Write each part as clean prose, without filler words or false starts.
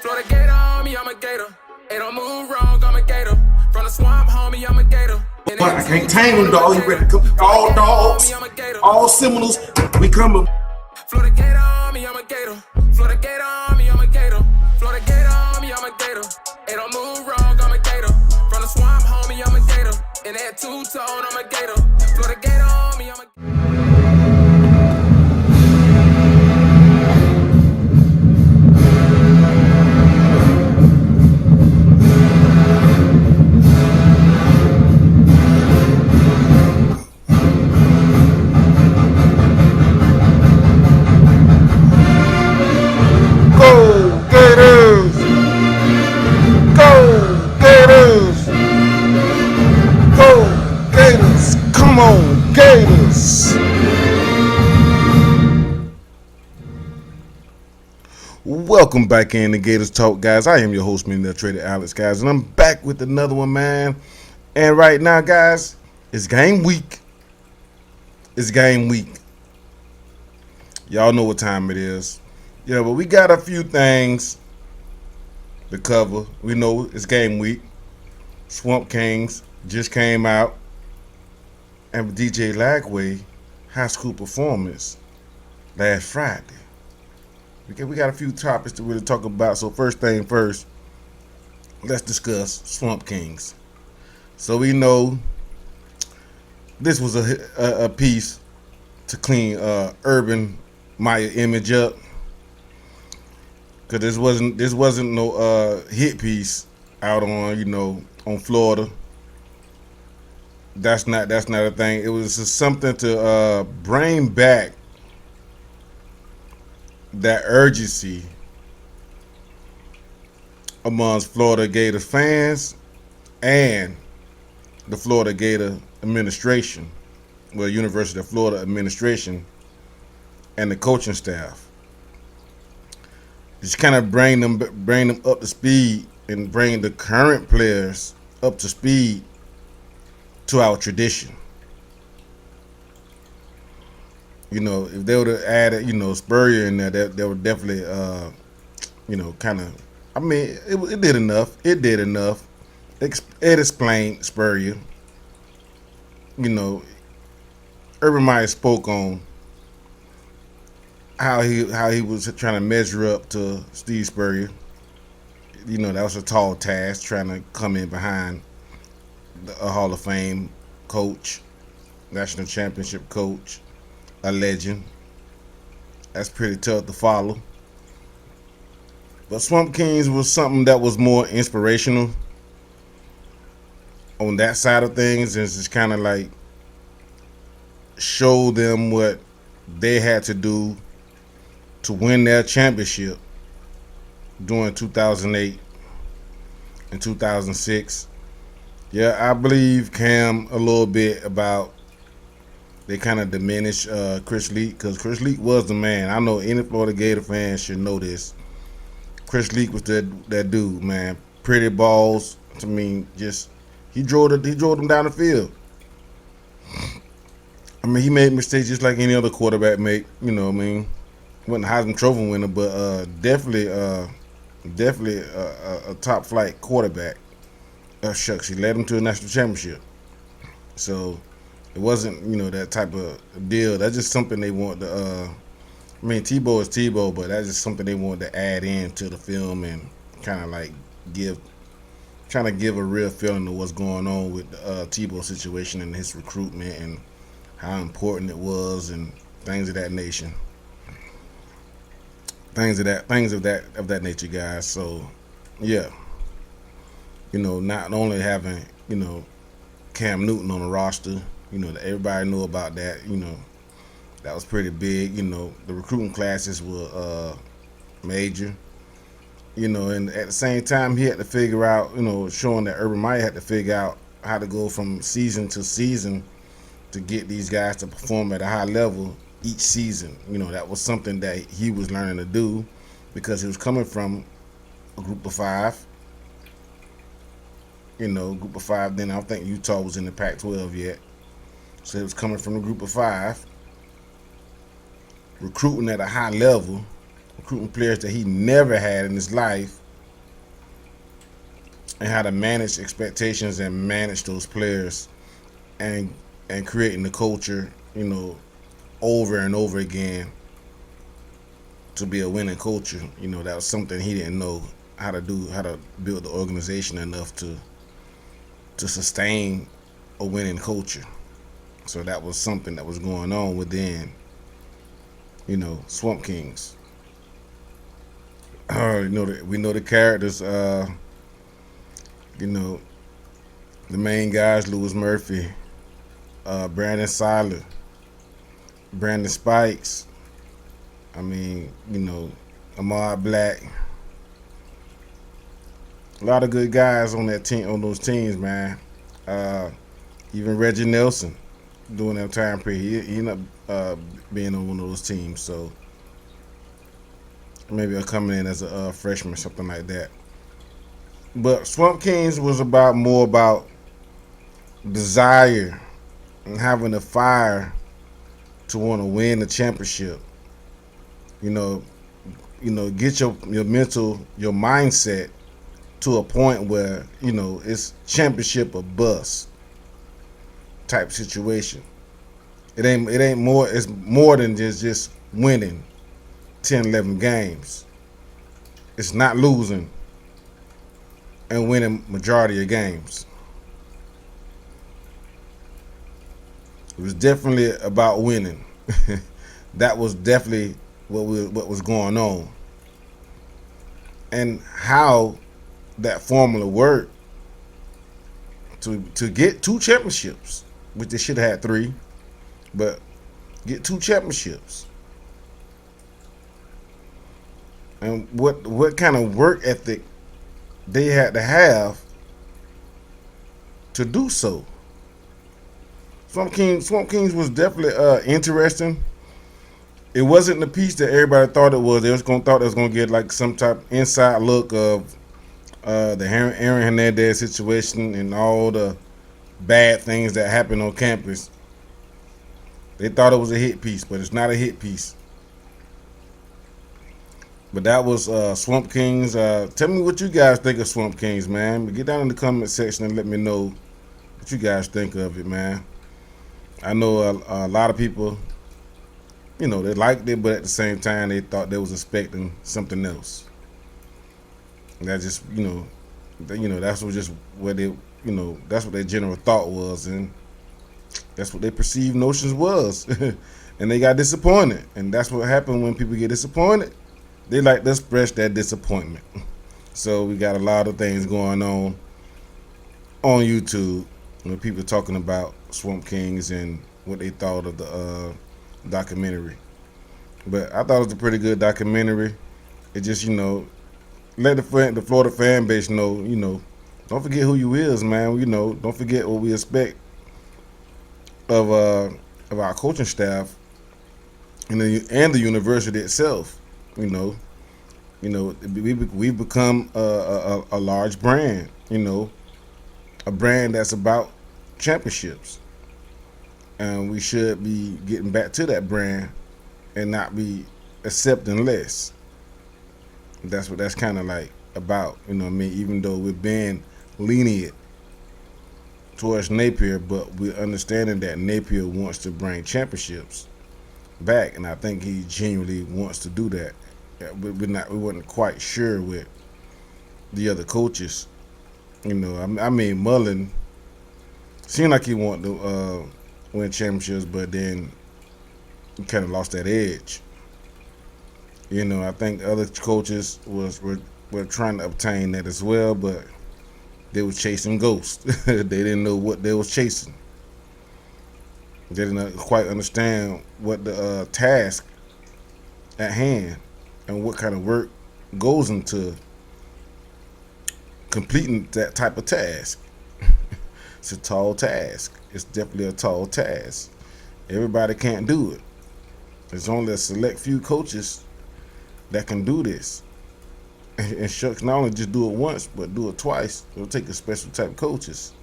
Florida Gator on me, I'm a Gator. They don't move wrong, I'm a Gator. From the swamp, homie, I'm a Gator. But I can't tame them, dog. You ready to come? All dogs, all Seminoles, we coming. Florida Gator on me, I'm a Gator. Florida Gator on me, I'm a Gator. Florida Gator on me, I'm a Gator. They don't move wrong, I'm a Gator. From the swamp, homie, I'm a Gator. And that two-tone, I'm a Gator. Florida Gator on me, I'm a Go Gators! Go Gators! Go Gators! Come on, Gators! Welcome back in the Gators Talk, guys. I am your host, Millionaire Trader Alex, guys, and I'm back with another one, man. And right now, guys, it's game week. It's game week. Y'all know what time it is. Yeah, but we got a few things to cover. We know it's game week. Swamp Kings just came out. And DJ Lagway high school performance last Friday. We got a few topics to really talk about. So first thing first, let's discuss Swamp Kings. So we know this was a piece to clean Urban Meyer image up. Cause this wasn't no hit piece out on Florida. That's not a thing. It was just something to bring back that urgency amongst Florida Gator fans and the Florida Gator administration, well, University of Florida administration and the coaching staff. Just kind of bring them up to speed and bring the current players up to speed to our tradition. If they would have added, Spurrier in there, that would definitely, kind of. I mean, it did enough. It did enough. It explained Spurrier. Urban Meyer spoke on how he was trying to measure up to Steve Spurrier. That was a tall task, trying to come in behind a Hall of Fame coach, national championship coach, a legend. That's pretty tough to follow. But Swamp Kings was something that was more inspirational on that side of things, and just kind of like show them what they had to do to win their championship during 2008 and 2006. Yeah, I believe Cam a little bit about they kind of diminished Chris Leak, because Chris Leak was the man. I know any Florida Gator fan should know this. Chris Leak was that dude, man. Pretty balls. I mean, just he drove them down the field. I mean, he made mistakes just like any other quarterback make. Wasn't a Heisman Trophy winner, but definitely a top flight quarterback. Shucks, he led them to a national championship. So it wasn't, that type of deal. That's just something they want to. Tebow is Tebow, but that's just something they want to add in to the film and kind of like give a real feeling of what's going on with the Tebow situation and his recruitment and how important it was and things of that nature. Things of that nature, guys. So, yeah. Not only having, Cam Newton on the roster, everybody knew about that, that was pretty big. The recruiting classes were major, and at the same time he had to figure out, showing that Urban Meyer had to figure out how to go from season to season to get these guys to perform at a high level each season. That was something that he was learning to do because he was coming from a group of five. Group of five. Then I don't think Utah was in the Pac-12 yet. So he was coming from a group of five, recruiting at a high level, recruiting players that he never had in his life and how to manage expectations and manage those players and creating the culture, over and over again to be a winning culture. That was something he didn't know how to do, how to build the organization enough to sustain a winning culture. So that was something that was going on within, Swamp Kings. We know the characters. The main guys: Lewis Murphy, Brandon Siler, Brandon Spikes. Ahmad Black. A lot of good guys on that team, on those teams, man. Even Reggie Nelson during that time period, he ended up being on one of those teams. So maybe I'll come in as a freshman or something like that. But Swamp Kings was more about desire and having a fire to want to win the championship. Get your mental, your mindset to a point where, it's championship or bust type situation. It ain't more, it's more than just winning 10, 11 games. It's not losing and winning majority of games. It was definitely about winning. That was definitely what was going on, and how that formula worked to get 2 championships, which they should have had 3, but get 2 championships. And what kind of work ethic they had to have to do so. Swamp Kings was definitely interesting. It wasn't the piece that everybody thought it was. They thought it was gonna get like some type of inside look of the Aaron Hernandez situation and all the bad things that happened on campus. They thought it was a hit piece, but it's not a hit piece. But that was Swamp Kings. Tell me what you guys think of Swamp Kings, man. Get down in the comment section and let me know what you guys think of it, man. I know a lot of people, they liked it, but at the same time, they thought they was expecting something else. And that just, that's what that's what their general thought was, and that's what their perceived notions was. And they got disappointed, and that's what happened when people get disappointed. They like to express that disappointment. So we got a lot of things going on YouTube, people talking about Swamp Kings and what they thought of the documentary. But I thought it was a pretty good documentary. It just, let the Florida fan base know, don't forget who you is, man. Don't forget what we expect of our coaching staff and the university itself. We've become a large brand, a brand that's about championships, and we should be getting back to that brand and not be accepting less. That's what that's kind of like about, even though we're being lenient towards Napier, but we're understanding that Napier wants to bring championships back, and I think he genuinely wants to do that. We weren't quite sure with the other coaches. Mullen seemed like he wanted to win championships, but then he kind of lost that edge. I think other coaches were trying to obtain that as well, but they were chasing ghosts. They didn't know what they was chasing. They didn't quite understand what the task at hand and what kind of work goes into completing that type of task. It's a tall task. It's definitely a tall task. Everybody can't do it. There's only a select few coaches that can do this. And shucks, not only just do it once, but do it twice. It'll take a special type of coaches.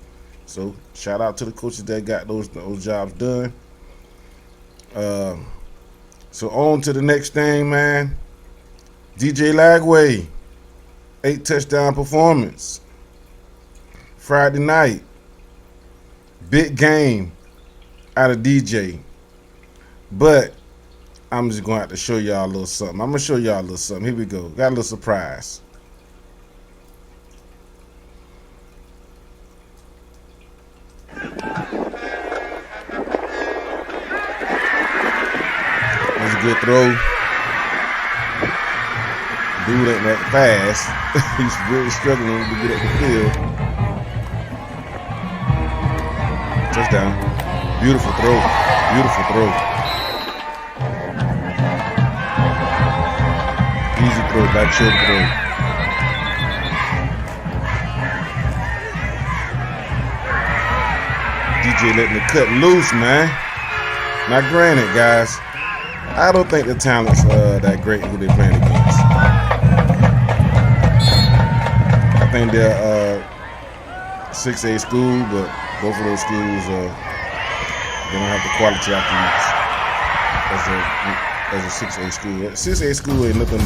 So shout out to the coaches that got those jobs done. So on to the next thing, man. DJ Lagway, 8 touchdown performance. Friday night. Big game out of DJ. But I'm just going to have to show y'all a little something. I'm going to show y'all a little something. Here we go. Got a little surprise. That's a good throw. Dude ain't that fast. He's really struggling to get up the field. Touchdown. Beautiful throw. Beautiful throw. Easy throw, back shoulder throw. DJ letting it cut loose, man. Now, granted, guys, I don't think the talent's that great who they're playing against. I think they're 6A school, but both of those schools they don't have the quality athletes as a 6A school. 6A school ain't nothing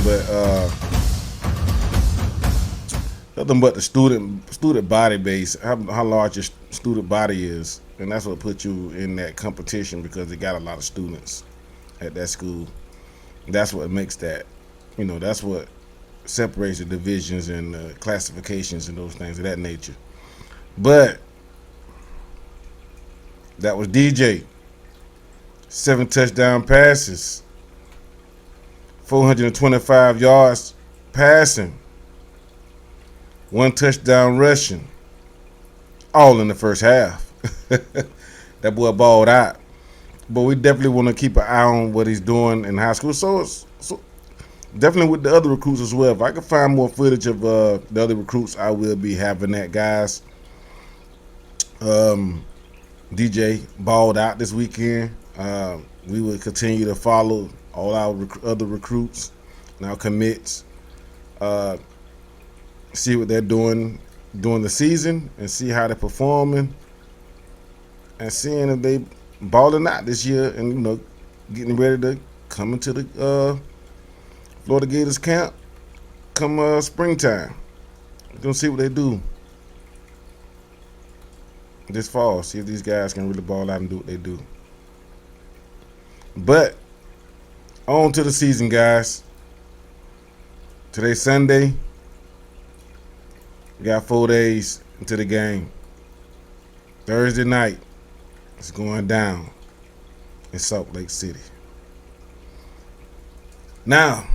but the student body base. How large your student body is, and that's what puts you in that competition because they got a lot of students at that school. That's what makes that. That's what separates the divisions and classifications and those things of that nature. But that was DJ. 7 touchdown passes. 425 yards passing. 1 touchdown rushing. All in the first half. That boy balled out. But we definitely want to keep an eye on what he's doing in high school. So definitely with the other recruits as well. If I can find more footage of the other recruits, I will be having that, guys. DJ balled out this weekend. We will continue to follow all our other recruits and our commits. See what they're doing during the season and see how they're performing and seeing if they balling out this year and getting ready to come into the Florida Gators camp come springtime. We're gonna see what they do this fall. See if these guys can really ball out and do what they do. But on to the season, guys. Today's Sunday. We got 4 days into the game. Thursday night, it's going down in Salt Lake City. Now,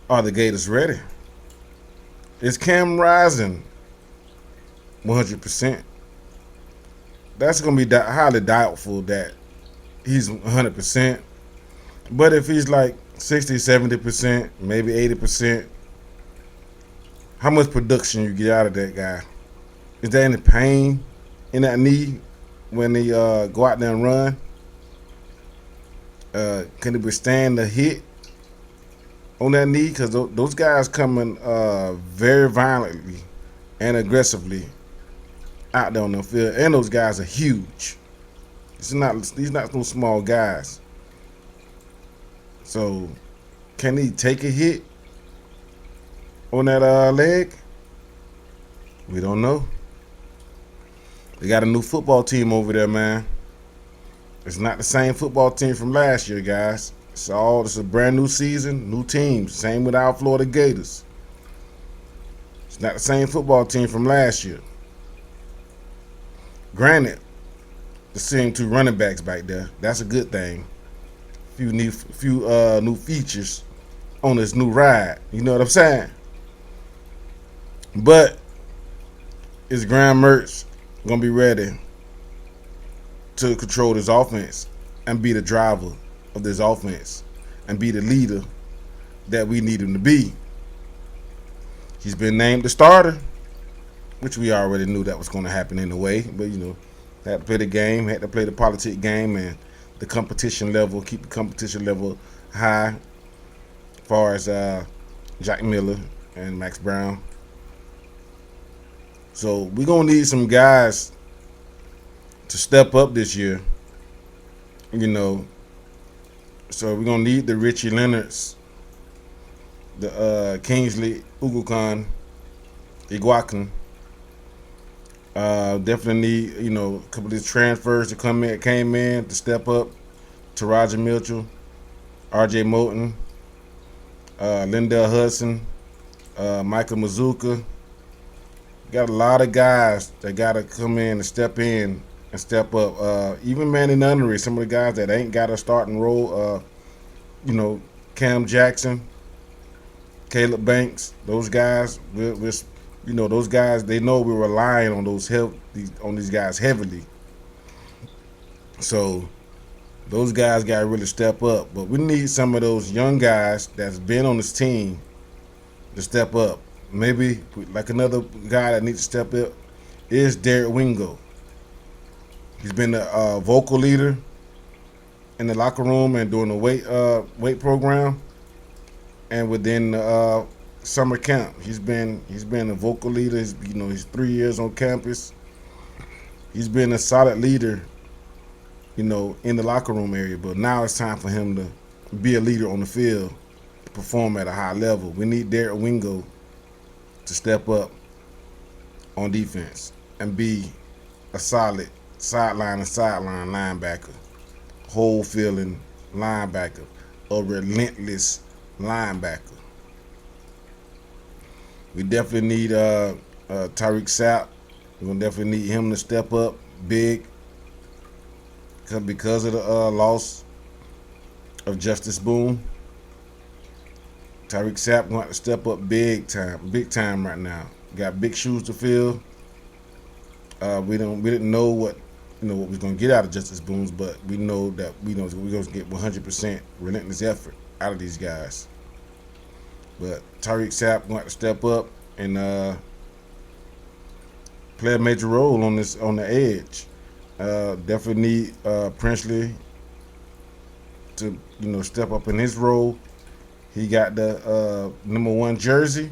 are the Gators ready? Is Cam rising 100%? That's going to be highly doubtful that he's 100%. But if he's like 60, 70%, maybe 80%, how much production you get out of that guy? Is there any pain in that knee when they go out there and run? Can he withstand the hit on that knee? Because those guys coming very violently and aggressively out there on the field, and those guys are huge. These not no small guys. So, can he take a hit on that leg? We don't know. They got a new football team over there, man. It's not the same football team from last year, guys. It's a brand new season, new teams. Same with our Florida Gators. It's not the same football team from last year. Granted, the same 2 running backs back there. That's a good thing. Few new features on this new ride. You know what I'm saying? But is Graham Mertz gonna be ready to control this offense and be the driver of this offense and be the leader that we need him to be? He's been named the starter, which we already knew that was going to happen in a way. But had to play the game, had to play the politic game, and the competition level, keep the competition level high as far as Jack Miller and Max Brown. So we're going to need some guys to step up this year, So we're going to need the Richie Leonards, the Kingsley Iguakan, Definitely need a couple of these transfers to came in to step up. Taraja Mitchell, R.J. Moulton, Lindell Hudson, Michael Mazuka. Got a lot of guys that got to come in and step up. Even Manny Nunnery, some of the guys that ain't got a starting role. You know, Cam Jackson, Caleb Banks, those guys. Those guys. They know we're relying on these guys heavily. So those guys got to really step up. But we need some of those young guys that's been on this team to step up. Maybe like another guy that needs to step up is Derek Wingo. He's been a vocal leader in the locker room and doing the weight program, and within the summer camp, he's been a vocal leader. He's 3 years on campus. He's been a solid leader, in the locker room area. But now it's time for him to be a leader on the field, to perform at a high level. We need Derek Wingo to step up on defense and be a solid sideline linebacker, hole filling linebacker, a relentless linebacker. We definitely need Tyreek Sapp. We're gonna definitely need him to step up big because of the loss of Justice Boone. Tyreek Sapp going to step up big time right now. Got big shoes to fill. We didn't know what we was gonna get out of Justice Boone, but we know that we're gonna get 100% relentless effort out of these guys. But Tyreek Sapp going to step up and play a major role on the edge. Definitely need Princely to step up in his role. He got the number 1 jersey.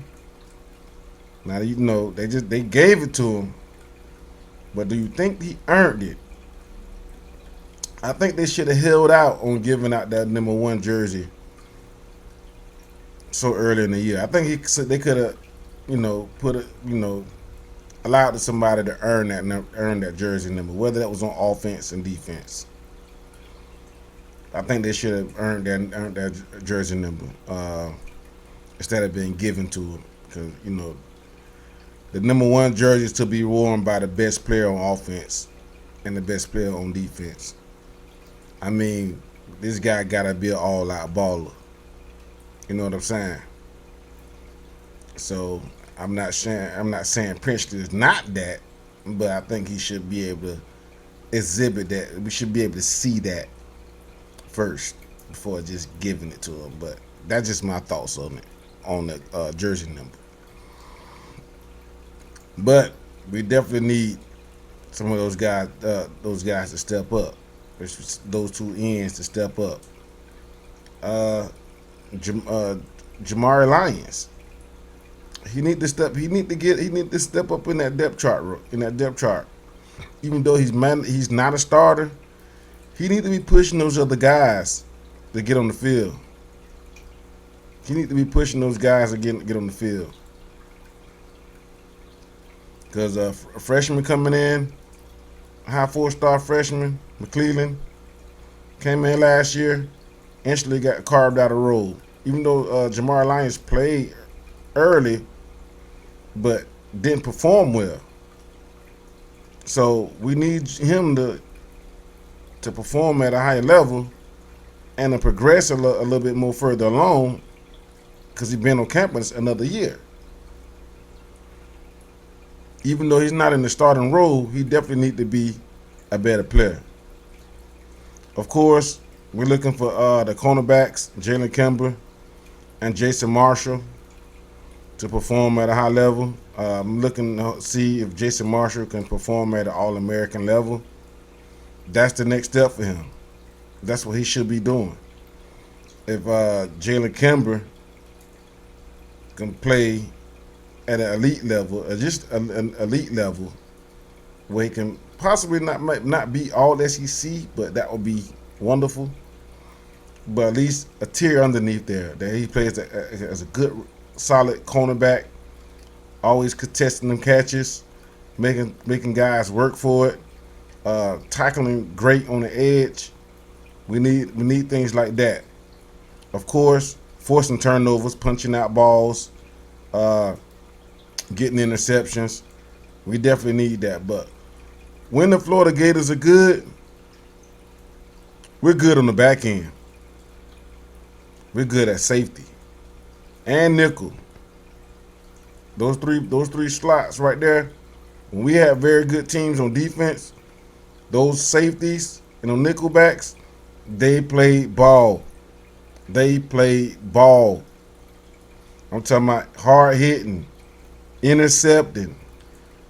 Now they gave it to him, but do you think he earned it? I think they should have held out on giving out that number 1 jersey so early in the year. I think they could have, allowed somebody to earn that jersey number, whether that was on offense and defense. I think they should have earned that jersey number instead of being given to them, because the number 1 jersey is to be worn by the best player on offense and the best player on defense. I mean, this guy gotta be an all-out baller. You know what I'm saying? So I'm not saying Princeton is not that, but I think he should be able to exhibit that. We should be able to see that first before just giving it to him. But that's just my thoughts on it, on the jersey number. But we definitely need some of those guys to step up. Those 2 ends to step up. Jamari Lyons. He need to step up in that depth chart. Even though he's not a starter, he need to be pushing those other guys to get on the field. He need to be pushing those guys to get on the field. Because a freshman coming in, high 4-star freshman, McClellan, came in last year, instantly got carved out of role. Even though Jamar Lyons played early, but didn't perform well. So we need him to perform at a higher level and to progress a little bit more further along, because he's been on campus another year. Even though he's not in the starting role, he definitely needs to be a better player. Of course, we're looking for the cornerbacks, Jalen Kimber and Jason Marshall, to perform at a high level. I'm looking to see if Jason Marshall can perform at an All-American level. That's the next step for him. That's what he should be doing. If Jalen Kimber can play at an elite level, or just an elite level, where he can possibly not be all SEC, but that would be wonderful. But at least a tier underneath there, that he plays as a good, solid cornerback, always contesting them catches, making guys work for it, tackling great on the edge. We need things like that. Of course, forcing turnovers, punching out balls, uh, getting interceptions. We definitely need that. But when the Florida Gators are good, we're good on the back end. We're good at safety and nickel. Those three slots right there. When we have very good teams on defense, those safeties and those nickelbacks, they play ball. They play ball. I'm talking about hard hitting, intercepting,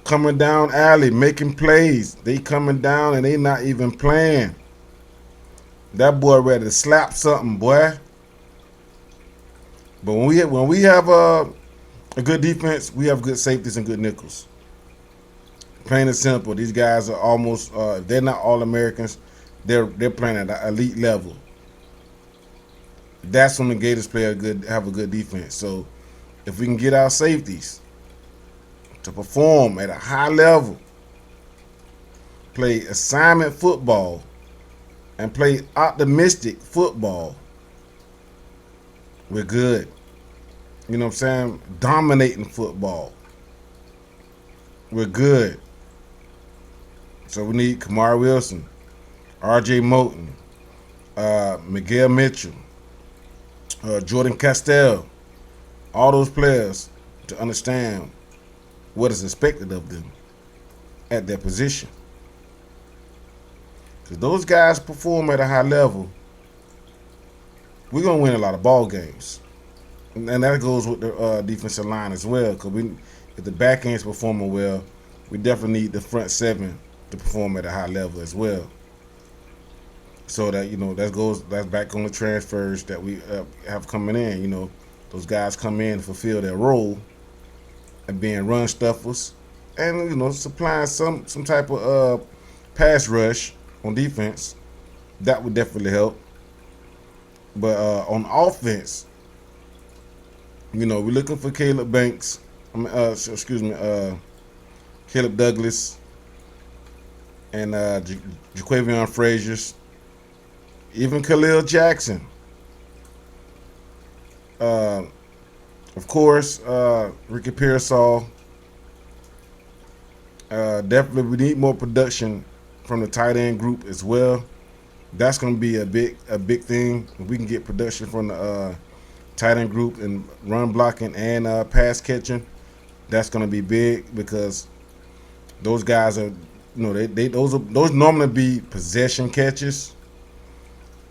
coming down alley, making plays. They coming down and they not even playing. That boy ready to slap something, boy. But when we have a good defense, we have good safeties and good nickels. Plain and simple. These guys are almost if they're not all Americans, they're playing at an elite level. That's when the Gators have a good defense. So if we can get our safeties to perform at a high level, play assignment football, and play optimistic football, we're good. You know what I'm saying? Dominating football. We're good. So we need Kamar Wilson, R.J. Moten, Miguel Mitchell, Jordan Castell, all those players to understand what is expected of them at their position. Because those guys perform at a high level, we're going to win a lot of ball games. And that goes with the defensive line as well. Because if the back end's performing well, we definitely need the front seven to perform at a high level as well. So that, that's back on the transfers that we have coming in. Those guys come in to fulfill their role and being run stuffers and, supplying some type of pass rush on defense. That would definitely help. But on offense, we're looking for Caleb Banks. Caleb Douglas and Jaquavion Frazier, even Khalil Jackson. Of course, Ricky Pearsall. Definitely, we need more production from the tight end group as well. That's going to be a big thing. If we can get production from the tight end group and run blocking and pass catching, that's going to be big because those guys are, those normally be possession catches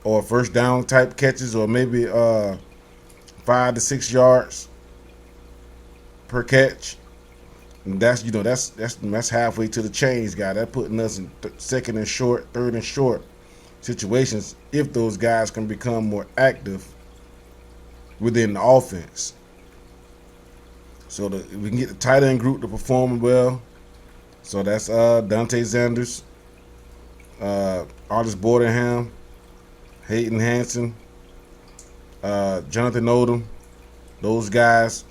or first down type catches or maybe 5 to 6 yards per catch. And that's halfway to the change, guy. That's putting us in second and short, third and short situations if those guys can become more active within the offense. So we can get the tight end group to perform well. So that's Dante Sanders, Artis Bordenham, Hayden Hanson, Jonathan Odom. Those guys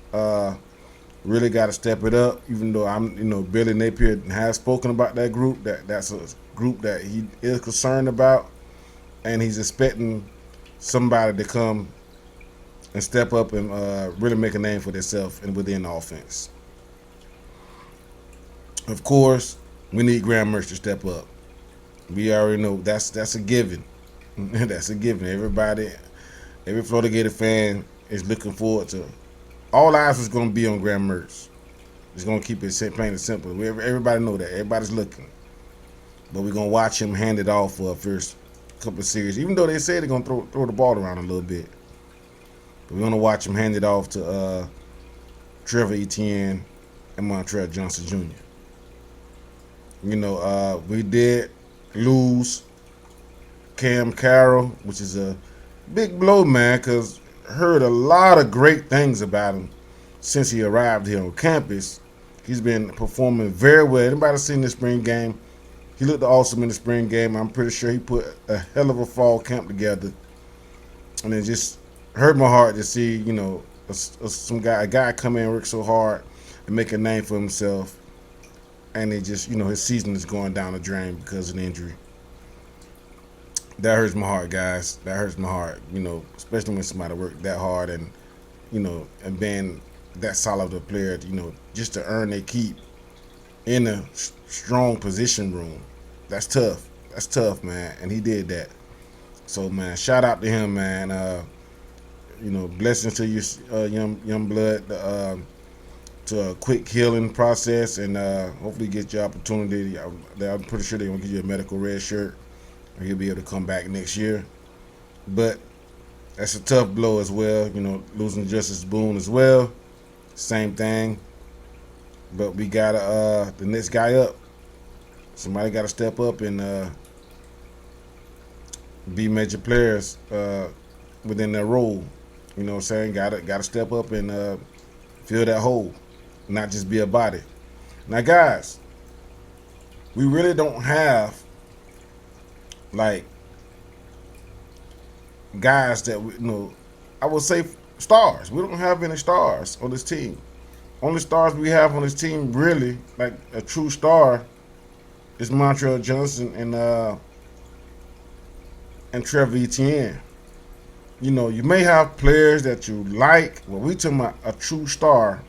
really got to step it up. Even though Billy Napier has spoken about that group. That's a group that he is concerned about, and he's expecting somebody to come and step up and really make a name for themselves and within the offense. Of course, we need Graham Mertz to step up. We already know that's a given. That's a given. Every Florida Gator fan is looking forward to. All eyes is going to be on Graham Mertz. It's going to keep it plain and simple. Everybody know that. Everybody's looking. But we're going to watch him hand it off for a first couple of series, even though they say they're going to throw the ball around a little bit. But we're going to watch him hand it off to Trevor Etienne and Montrell Johnson Jr. We did lose Cam Carroll, which is a big blow, man, because heard a lot of great things about him since he arrived here on campus. He's been performing very well. Anybody seen the spring game? He looked awesome in the spring game. I'm pretty sure he put a hell of a fall camp together. And it just hurt my heart to see, a guy come in and work so hard and make a name for himself and it just, his season is going down the drain because of an injury. That hurts my heart, guys. That hurts my heart. Especially when somebody worked that hard and being that solid of a player, just to earn their keep in a strong position room. That's tough. That's tough, man. And he did that. So, man, shout out to him, man. Blessings to you, young blood, to a quick healing process, and hopefully get your opportunity. I'm pretty sure they're going to give you a medical red shirt, or you'll be able to come back next year. But that's a tough blow as well, losing Justice Boone as well. Same thing. But we got the next guy up. Somebody got to step up and be major players within their role. You know what I'm saying? Got to step up and fill that hole, not just be a body. Now, guys, we really don't have like guys that I would say stars. We don't have any stars on this team. Only stars we have on this team, really, like a true star, is Montreal Johnson and Trevor Etienne. You may have players that you like. Well, we talking about a true star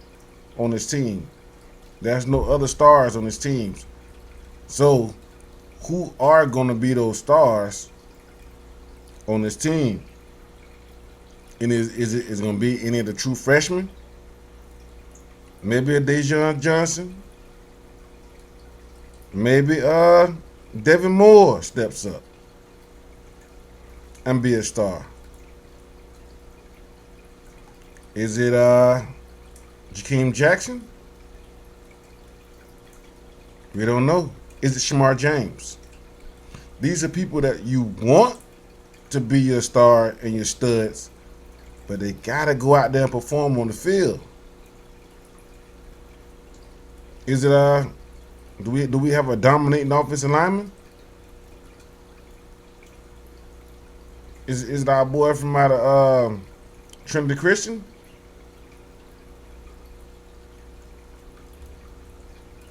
on this team. There's no other stars on this team. So, who are going to be those stars on this team? And is it going to be any of the true freshmen? Maybe a Dejon Johnson. Maybe Devin Moore steps up and be a star. Is it Jakeem Jackson? We don't know. Is it Shamar James? These are people that you want to be your star and your studs, but they gotta go out there and perform on the field. Is it do we have a dominating offensive lineman? Is it our boy from out of Trinity Christian?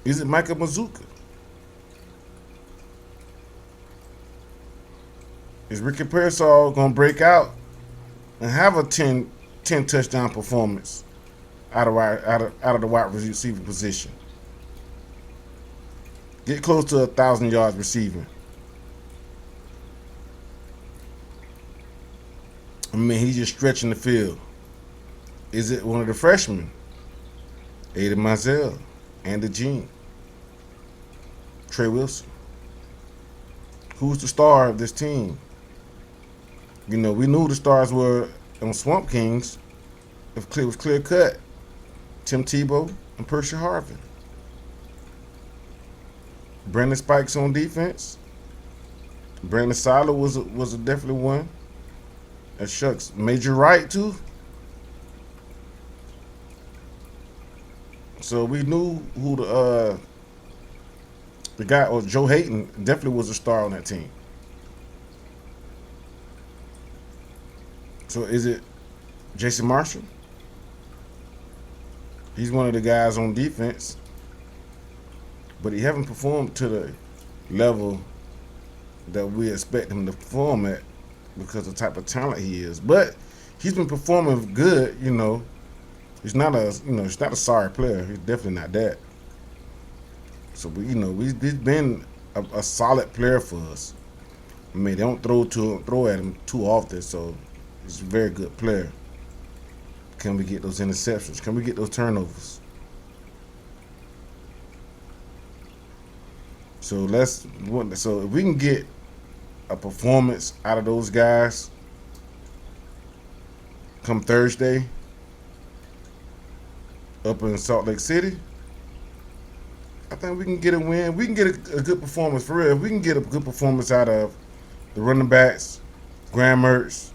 Is it Micah Mazuka? Is Ricky Pearsall going to break out and have a 10 touchdown performance out of the wide receiver position? Get close to 1,000 yards receiving. I mean, he's just stretching the field. Is it one of the freshmen? Aiden Mizell, Andy Jean, Trey Wilson? Who's the star of this team? We knew the stars were on Swamp Kings. It was clear cut. Tim Tebow and Percy Harvin. Brandon Spikes on defense. Brandon Seiler was definitely one. And shucks, Major Wright too. So we knew who the guy, or Joe Hayden, definitely was a star on that team. So is it Jason Marshall? He's one of the guys on defense, but he haven't performed to the level that we expect him to perform at because of the type of talent he is. But he's been performing good, He's not a sorry player. He's definitely not that. So he's been a solid player for us. I mean, they don't throw at him too often, so he's a very good player. Can we get those interceptions? Can we get those turnovers? So if we can get a performance out of those guys come Thursday up in Salt Lake City, I think we can get a win. We can get a good performance for real. If we can get a good performance out of the running backs, Graham Mertz,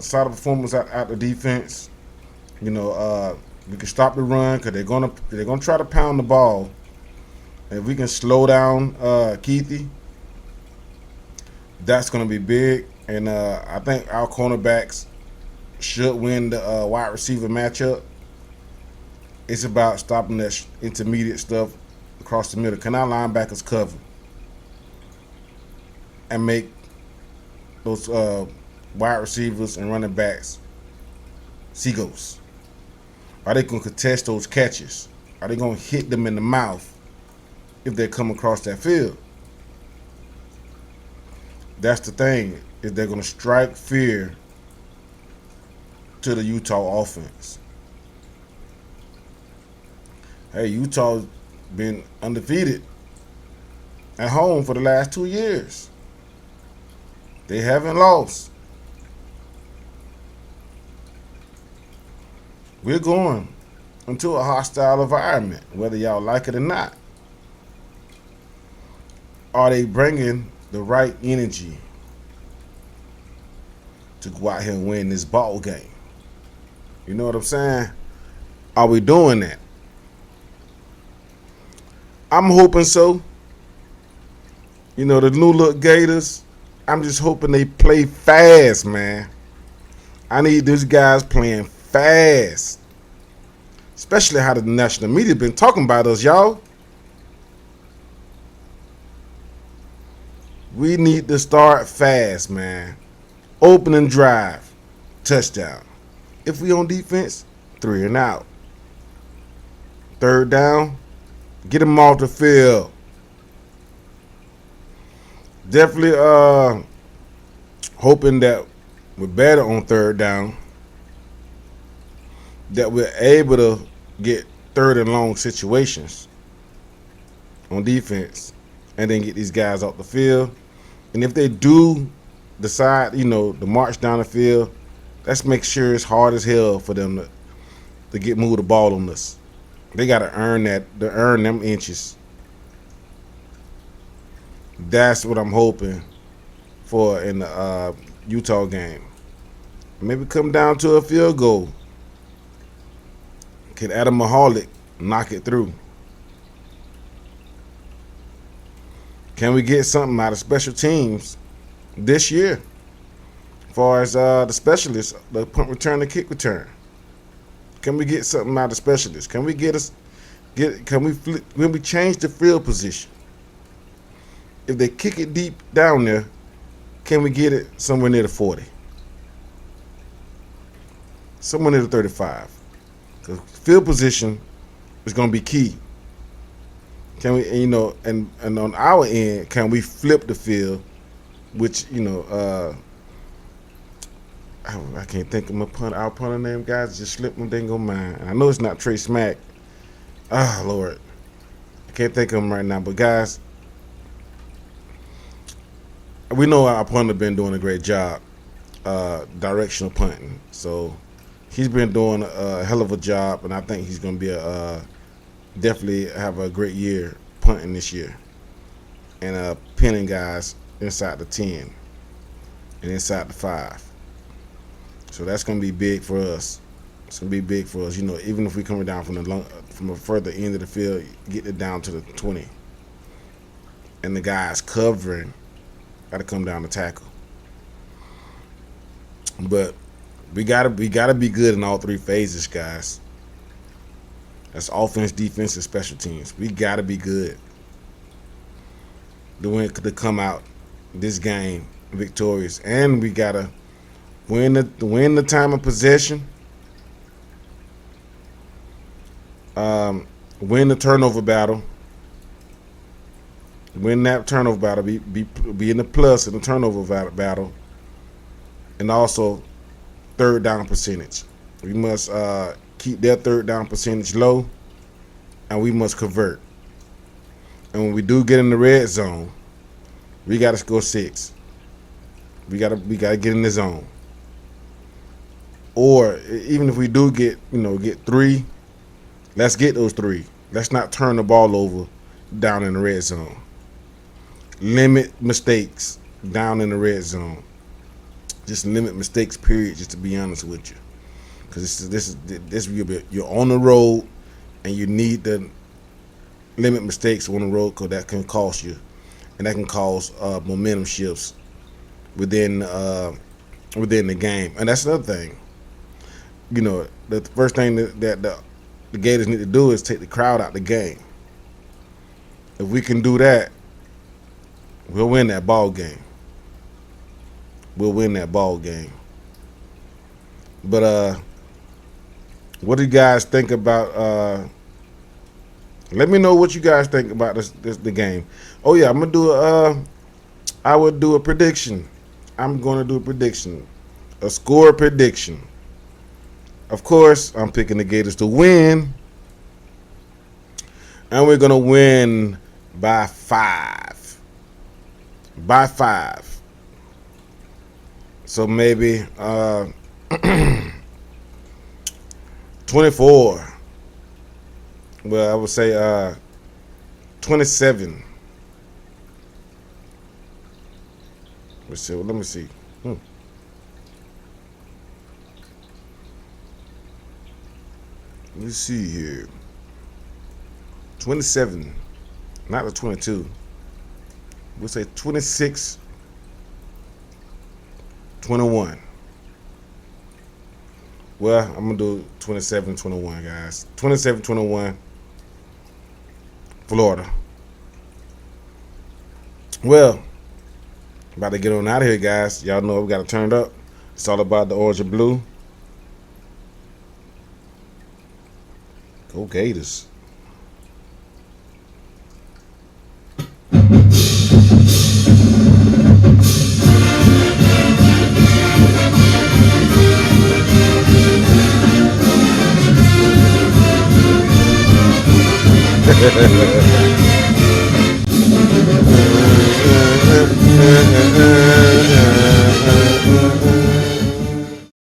solid performance out the defense. We can stop the run because they're gonna try to pound the ball. And if we can slow down Keithy, that's gonna be big. And I think our cornerbacks should win the wide receiver matchup. It's about stopping that intermediate stuff across the middle. Can our linebackers cover and make those wide receivers and running backs seagulls? Are they going to contest those catches? Are they going to hit them in the mouth if they come across that field? That's the thing, is they're going to strike fear to the Utah offense. Hey, Utah's been undefeated at home for the last 2 years. They haven't lost. We're going into a hostile environment, whether y'all like it or not. Are they bringing the right energy to go out here and win this ball game? You know what I'm saying? Are we doing that? I'm hoping so. You know, the new look Gators, I'm just hoping they play fast, man. I need these guys playing fast. Especially how the national media been talking about us, y'all. We need to start fast, man. Opening drive, touchdown. If we on defense, 3 and out. Third down, get them off the field. Definitely hoping that we're better on third down, that we're able to get third and long situations on defense and then get these guys off the field. And if they do decide, to march down the field, let's make sure it's hard as hell for them to move the ball on us. They got to earn them inches. That's what I'm hoping for in the Utah game. Maybe come down to a field goal. Can Adam Mahalik knock it through? Can we get something out of special teams this year? As far as the specialists, the punt return, the kick return. Can we get something out of specialists? Can we when we change the field position? If they kick it deep down there, can we get it somewhere near the 40? Somewhere near the 35. Because field position is going to be key. Can we, and on our end, can we flip the field, which, I can't think of our punter name, guys. Just slipped my dingo mind. And I know it's not Trey Smack. Ah, Lord. I can't think of him right now. But, guys, we know our punter been doing a great job directional punting. So he's been doing a hell of a job, and I think he's going to be definitely have a great year punting this year and pinning guys inside the 10 and inside the 5. So that's going to be big for us. It's going to be big for us. Even if we come down from a further end of the field, get it down to the 20. And the guys covering got to come down to tackle. But we gotta be good in all 3 phases, guys. That's offense, defense, and special teams. We gotta be good to come out this game victorious, and we gotta win the time of possession, win the turnover battle, win that turnover battle, be in the plus in the turnover battle, and also third down percentage. We must keep their third down percentage low, and we must convert. And when we do get in the red zone, we got to score 6. We got to get in the zone. Or even if we do get 3, let's get those 3. Let's not turn the ball over down in the red zone. Limit mistakes down in the red zone. Just limit mistakes, period, just to be honest with you. Because this you're on the road, and you need to limit mistakes on the road, because that can cost you, and that can cause momentum shifts within the game. And that's another thing. The first thing that the Gators need to do is take the crowd out the game. If we can do that, we'll win that ball game. We'll win that ball game. But what do you guys think about? Let me know what you guys think about the game. Oh yeah, I'm gonna do I would do a prediction. I'm gonna do a prediction, a score prediction. Of course, I'm picking the Gators to win, and we're gonna win by 5. By 5. So maybe 24. Well, I would say 27. Let me see. Let me see here. 27, not the 22. We'll say 26, 21. Well, I'm going to do 27, 21, guys. 27, 21, Florida. Well, about to get on out of here, guys. Y'all know we got to turn it up. It's all about the orange and blue. Go Gators.